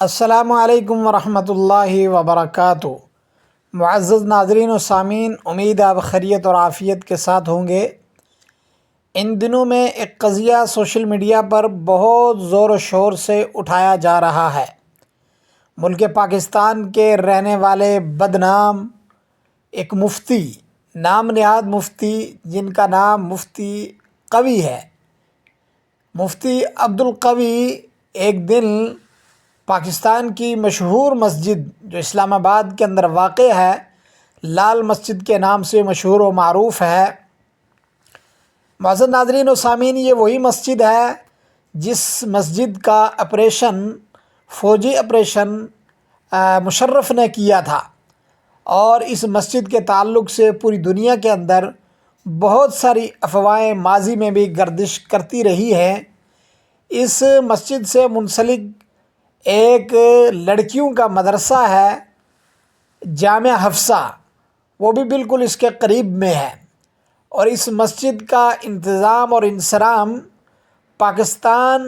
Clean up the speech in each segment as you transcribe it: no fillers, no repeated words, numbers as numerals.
السلام علیکم ورحمۃ اللہ وبرکاتہ۔ معزز ناظرین و سامعین، امید آپ خیریت اور عافیت کے ساتھ ہوں گے۔ ان دنوں میں ایک قضیہ سوشل میڈیا پر بہت زور و شور سے اٹھایا جا رہا ہے۔ ملک پاکستان کے رہنے والے بدنام ایک مفتی، نام نہاد مفتی، جن کا نام مفتی قوی ہے، مفتی عبدالقوی، ایک دن پاکستان کی مشہور مسجد جو اسلام آباد کے اندر واقع ہے، لال مسجد کے نام سے مشہور و معروف ہے۔ معزز ناظرین و سامعین، یہ وہی مسجد ہے جس مسجد کا فوجی آپریشن مشرف نے کیا تھا، اور اس مسجد کے تعلق سے پوری دنیا کے اندر بہت ساری افواہیں ماضی میں بھی گردش کرتی رہی ہیں۔ اس مسجد سے منسلک ایک لڑکیوں کا مدرسہ ہے، جامعہ حفصہ، وہ بھی بالکل اس کے قریب میں ہے، اور اس مسجد کا انتظام اور انصرام پاکستان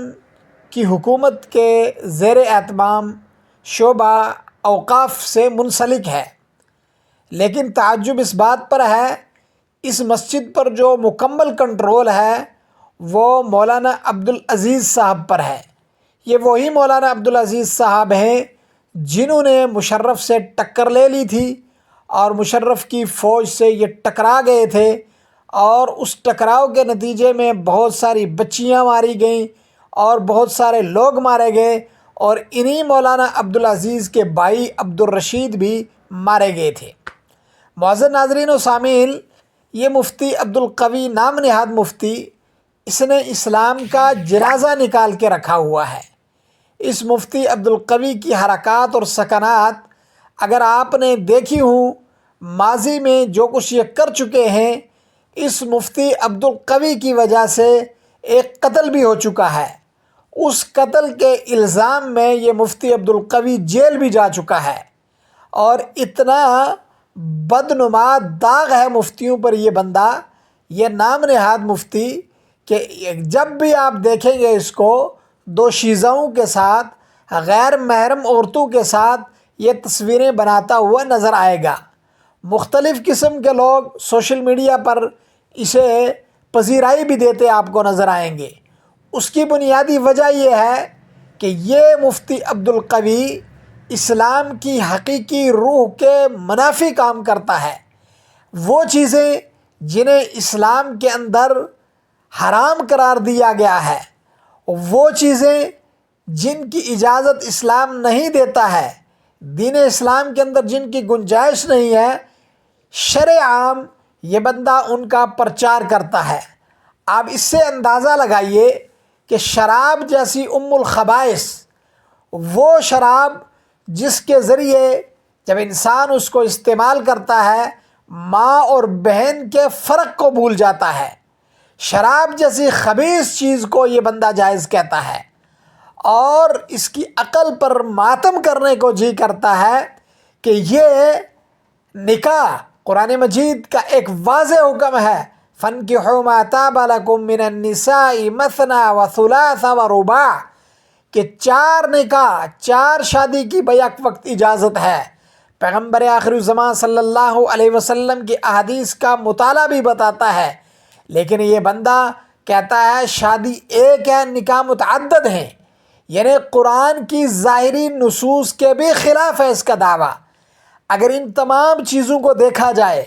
کی حکومت کے زیر اہتمام شعبہ اوقاف سے منسلک ہے۔ لیکن تعجب اس بات پر ہے، اس مسجد پر جو مکمل کنٹرول ہے وہ مولانا عبدالعزیز صاحب پر ہے۔ یہ وہی مولانا عبدالعزیز صاحب ہیں جنہوں نے مشرف سے ٹکر لے لی تھی، اور مشرف کی فوج سے یہ ٹکرا گئے تھے، اور اس ٹکراؤ کے نتیجے میں بہت ساری بچیاں ماری گئیں اور بہت سارے لوگ مارے گئے، اور انہی مولانا عبدالعزیز کے بھائی عبدالرشید بھی مارے گئے تھے۔ معزز ناظرین و سامعین، یہ مفتی عبدالقوی، نام نہاد مفتی، اس نے اسلام کا جنازہ نکال کے رکھا ہوا ہے۔ اس مفتی عبدالقوی کی حرکات اور سکنات اگر آپ نے دیکھی ہوں، ماضی میں جو کچھ یہ کر چکے ہیں، اس مفتی عبدالقوی کی وجہ سے ایک قتل بھی ہو چکا ہے۔ اس قتل کے الزام میں یہ مفتی عبدالقوی جیل بھی جا چکا ہے، اور اتنا بدنما داغ ہے مفتیوں پر یہ بندہ، یہ نام نہاد مفتی، کہ جب بھی آپ دیکھیں گے اس کو دوشیزاؤں کے ساتھ، غیر محرم عورتوں کے ساتھ یہ تصویریں بناتا ہوا نظر آئے گا۔ مختلف قسم کے لوگ سوشل میڈیا پر اسے پذیرائی بھی دیتے آپ کو نظر آئیں گے۔ اس کی بنیادی وجہ یہ ہے کہ یہ مفتی عبدالقوی اسلام کی حقیقی روح کے منافی کام کرتا ہے۔ وہ چیزیں جنہیں اسلام کے اندر حرام قرار دیا گیا ہے، وہ چیزیں جن کی اجازت اسلام نہیں دیتا ہے، دین اسلام کے اندر جن کی گنجائش نہیں ہے، شرع عام یہ بندہ ان کا پرچار کرتا ہے۔ آپ اس سے اندازہ لگائیے کہ شراب جیسی الخبائث، وہ شراب جس کے ذریعے جب انسان اس کو استعمال کرتا ہے، ماں اور بہن کے فرق کو بھول جاتا ہے، شراب جیسی خبیث چیز کو یہ بندہ جائز کہتا ہے، اور اس کی عقل پر ماتم کرنے کو جی کرتا ہے کہ یہ نکاح قرآن مجید کا ایک واضح حکم ہے، فَانْكِحُوا مَا طَابَ لَكُم مِّنَ النِّسَاءِ مَثْنَىٰ وَثُلَاثَ وَرُبَاعَ، کہ 4 نکاح، 4 شادی کی بیک وقت اجازت ہے۔ پیغمبر آخر الزمان صلی اللہ علیہ وسلم کی احادیث کا مطالعہ بھی بتاتا ہے، لیکن یہ بندہ کہتا ہے شادی ایک ہے، نکاح متعدد ہیں، یعنی قرآن کی ظاہری نصوص کے بھی خلاف ہے اس کا دعویٰ۔ اگر ان تمام چیزوں کو دیکھا جائے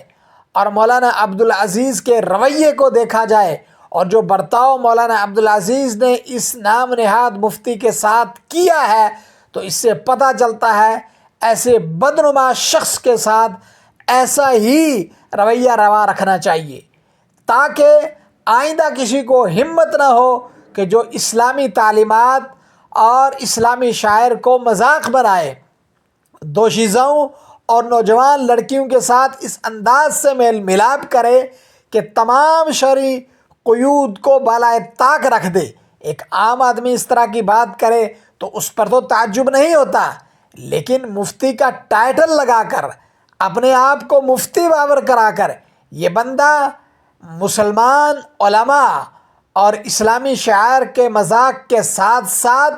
اور مولانا عبدالعزیز کے رویے کو دیکھا جائے، اور جو برتاؤ مولانا عبدالعزیز نے اس نام نہاد مفتی کے ساتھ کیا ہے، تو اس سے پتہ چلتا ہے ایسے بدنما شخص کے ساتھ ایسا ہی رویہ روا رکھنا چاہیے، تاکہ آئندہ کسی کو ہمت نہ ہو کہ جو اسلامی تعلیمات اور اسلامی شاعر کو مذاق بنائے، دوشیزاؤں اور نوجوان لڑکیوں کے ساتھ اس انداز سے میل ملاپ کرے کہ تمام شرعی قیود کو بالائے طاق رکھ دے۔ ایک عام آدمی اس طرح کی بات کرے تو اس پر تو تعجب نہیں ہوتا، لیکن مفتی کا ٹائٹل لگا کر، اپنے آپ کو مفتی باور کرا کر، یہ بندہ مسلمان علماء اور اسلامی شاعر کے مذاق کے ساتھ ساتھ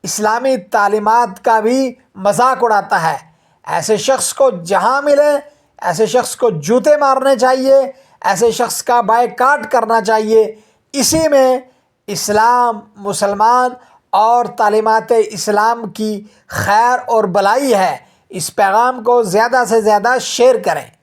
اسلامی تعلیمات کا بھی مذاق اڑاتا ہے۔ ایسے شخص کو جہاں ملے ایسے شخص کو جوتے مارنے چاہیے، ایسے شخص کا بائیکاٹ کرنا چاہیے۔ اسی میں اسلام، مسلمان اور تعلیمات اسلام کی خیر اور بھلائی ہے۔ اس پیغام کو زیادہ سے زیادہ شیئر کریں۔